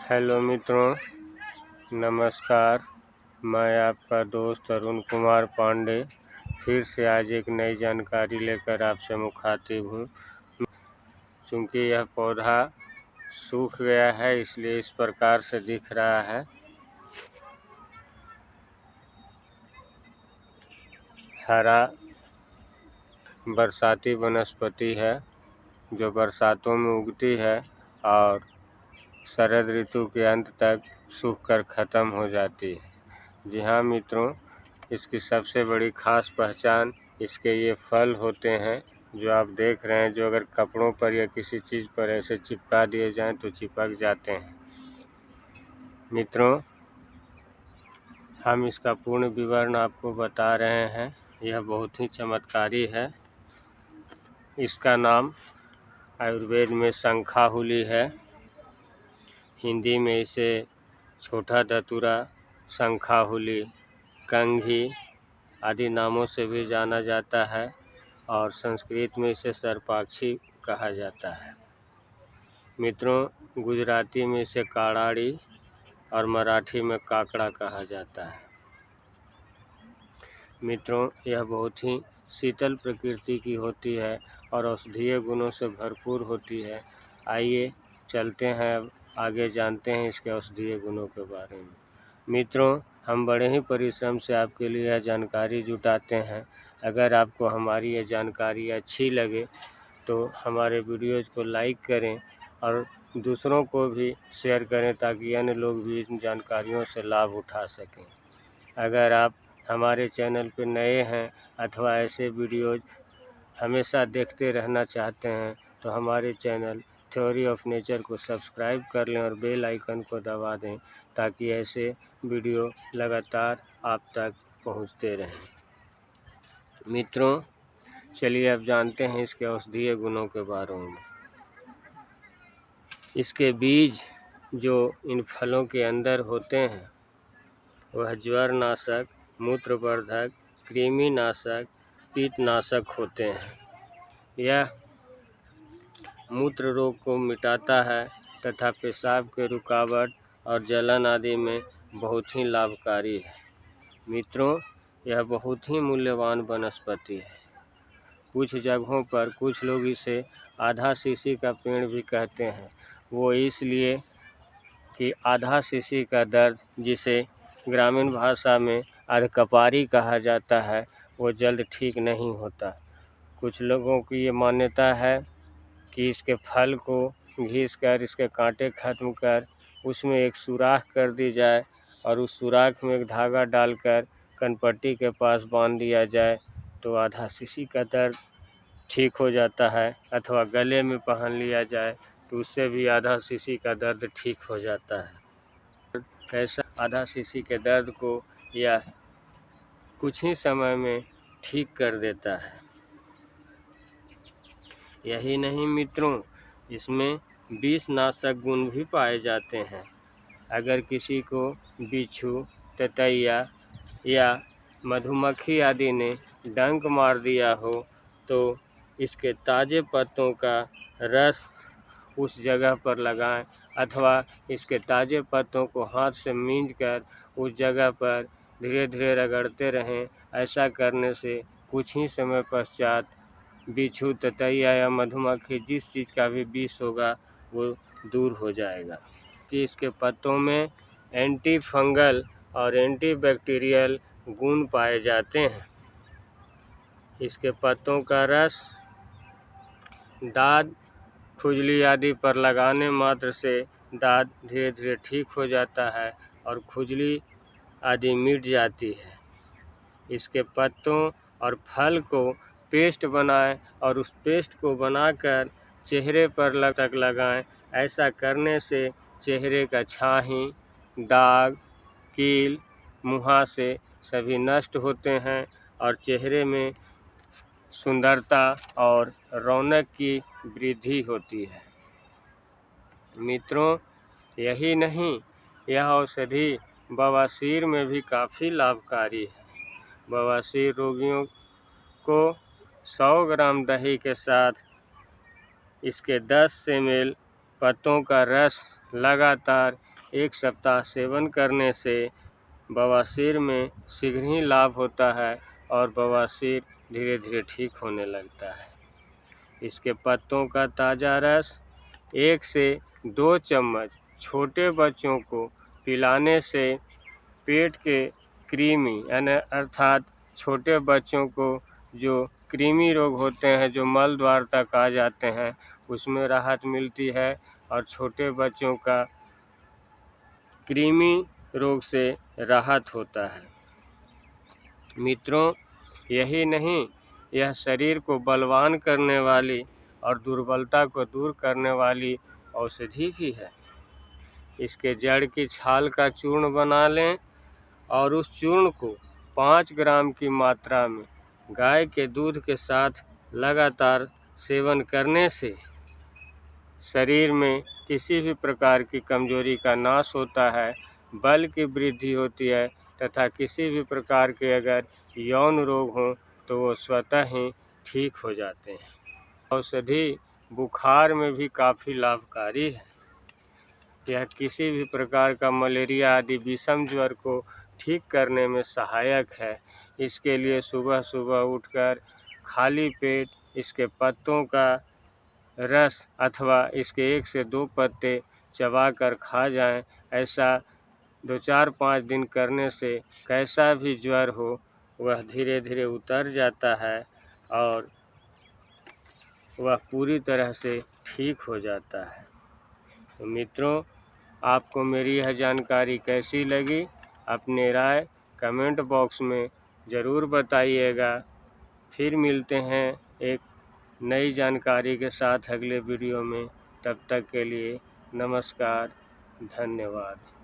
Hello मित्रों, नमस्कार। मैं आपका दोस्त अरुण कुमार पांडे फिर से आज एक नई जानकारी लेकर आपसे मुखातिब हूँ। चूँकि यह पौधा सूख गया है इसलिए इस प्रकार से दिख रहा है। हरा बरसाती वनस्पति है जो बरसातों में उगती है और शरद ऋतु के अंत तक सूखकर ख़त्म हो जाती है। जी हाँ मित्रों, इसकी सबसे बड़ी खास पहचान इसके ये फल होते हैं जो आप देख रहे हैं, जो अगर कपड़ों पर या किसी चीज़ पर ऐसे चिपका दिए जाएं तो चिपक जाते हैं। मित्रों, हम इसका पूर्ण विवरण आपको बता रहे हैं। यह बहुत ही चमत्कारी है। इसका नाम आयुर्वेद में शंखाहुली है। हिंदी में इसे छोटा धतूरा, शंखाहुली, कंघी आदि नामों से भी जाना जाता है और संस्कृत में इसे सर्पाक्षी कहा जाता है। मित्रों, गुजराती में इसे काड़ाड़ी और मराठी में काकड़ा कहा जाता है। मित्रों, यह बहुत ही शीतल प्रकृति की होती है और औषधीय गुणों से भरपूर होती है। आइए चलते हैं, अब आगे जानते हैं इसके औषधीय गुणों के बारे में। मित्रों, हम बड़े ही परिश्रम से आपके लिए यह जानकारी जुटाते हैं। अगर आपको हमारी यह जानकारी अच्छी लगे तो हमारे वीडियोज़ को लाइक करें और दूसरों को भी शेयर करें ताकि अन्य लोग भी इन जानकारियों से लाभ उठा सकें। अगर आप हमारे चैनल पर नए हैं अथवा ऐसे वीडियोज़ हमेशा देखते रहना चाहते हैं तो हमारे चैनल थ्योरी ऑफ नेचर को सब्सक्राइब कर लें और बेल आइकन को दबा दें ताकि ऐसे वीडियो लगातार आप तक पहुंचते रहें। मित्रों, चलिए अब जानते हैं इसके औषधीय गुणों के बारे में। इसके बीज जो इन फलों के अंदर होते हैं वह ज्वर नाशक, मूत्रवर्धक, कृमि नाशक, पित्तनाशक होते हैं। यह मूत्र रोग को मिटाता है तथा पेशाब के रुकावट और जलन आदि में बहुत ही लाभकारी है। मित्रों, यह बहुत ही मूल्यवान वनस्पति है। कुछ जगहों पर कुछ लोग इसे आधा शीशी का पेड़ भी कहते हैं। वो इसलिए कि आधा शीशी का दर्द, जिसे ग्रामीण भाषा में अधकपारी कहा जाता है, वो जल्द ठीक नहीं होता। कुछ लोगों की ये मान्यता है कि इसके फल को घिसकर इसके कांटे खत्म कर उसमें एक सुराख कर दी जाए और उस सुराख में एक धागा डालकर कनपट्टी के पास बांध दिया जाए तो आधा शीशी का दर्द ठीक हो जाता है, अथवा गले में पहन लिया जाए तो उससे भी आधा शीशी का दर्द ठीक हो जाता है। ऐसा आधा शीशी के दर्द को यह कुछ ही समय में ठीक कर देता है। यही नहीं मित्रों, इसमें विषनाशक गुण भी पाए जाते हैं। अगर किसी को बिच्छू, ततैया या मधुमक्खी आदि ने डंक मार दिया हो तो इसके ताज़े पत्तों का रस उस जगह पर लगाएं अथवा इसके ताज़े पत्तों को हाथ से मींचकर उस जगह पर धीरे धीरे रगड़ते रहें। ऐसा करने से कुछ ही समय पश्चात बिच्छू, ततैया या मधुमक्खी जिस चीज़ का भी विष होगा वो दूर हो जाएगा। कि इसके पत्तों में एंटी फंगल और एंटी बैक्टीरियल गुण पाए जाते हैं। इसके पत्तों का रस दाद, खुजली आदि पर लगाने मात्र से दाद धीरे धीरे ठीक हो जाता है और खुजली आदि मिट जाती है। इसके पत्तों और फल को पेस्ट बनाएं और उस पेस्ट को बनाकर चेहरे पर तक लगाएं। ऐसा करने से चेहरे का छाही, दाग, कील, मुहासे सभी नष्ट होते हैं और चेहरे में सुंदरता और रौनक की वृद्धि होती है। मित्रों, यही नहीं, यह औषधि बवासीर में भी काफ़ी लाभकारी है। बवासीर रोगियों को 100 ग्राम दही के साथ इसके 10 ml पत्तों का रस लगातार 1 सप्ताह सेवन करने से बवासीर में शीघ्र ही लाभ होता है और बवासीर धीरे धीरे ठीक होने लगता है। इसके पत्तों का ताज़ा रस 1 से 2 चम्मच छोटे बच्चों को पिलाने से पेट के कृमि यानी अर्थात छोटे बच्चों को जो कृमि रोग होते हैं, जो मल द्वार तक आ जाते हैं, उसमें राहत मिलती है और छोटे बच्चों का कृमि रोग से राहत होता है। मित्रों, यही नहीं, यह शरीर को बलवान करने वाली और दुर्बलता को दूर करने वाली औषधि भी है। इसके जड़ की छाल का चूर्ण बना लें और उस चूर्ण को 5 ग्राम की मात्रा में गाय के दूध के साथ लगातार सेवन करने से शरीर में किसी भी प्रकार की कमजोरी का नाश होता है, बल की वृद्धि होती है तथा किसी भी प्रकार के अगर यौन रोग हों तो वो स्वतः ही ठीक हो जाते हैं। औषधि बुखार में भी काफ़ी लाभकारी है। यह किसी भी प्रकार का मलेरिया आदि विषम ज्वर को ठीक करने में सहायक है। इसके लिए सुबह सुबह उठकर खाली पेट इसके पत्तों का रस अथवा इसके 1 से 2 पत्ते चबाकर खा जाएं। ऐसा 2-4-5 दिन करने से कैसा भी ज्वर हो वह धीरे धीरे उतर जाता है और वह पूरी तरह से ठीक हो जाता है। तो मित्रों, आपको मेरी यह जानकारी कैसी लगी? अपनी राय कमेंट बॉक्स में ज़रूर बताइएगा। फिर मिलते हैं एक नई जानकारी के साथ अगले वीडियो में। तब तक के लिए नमस्कार, धन्यवाद।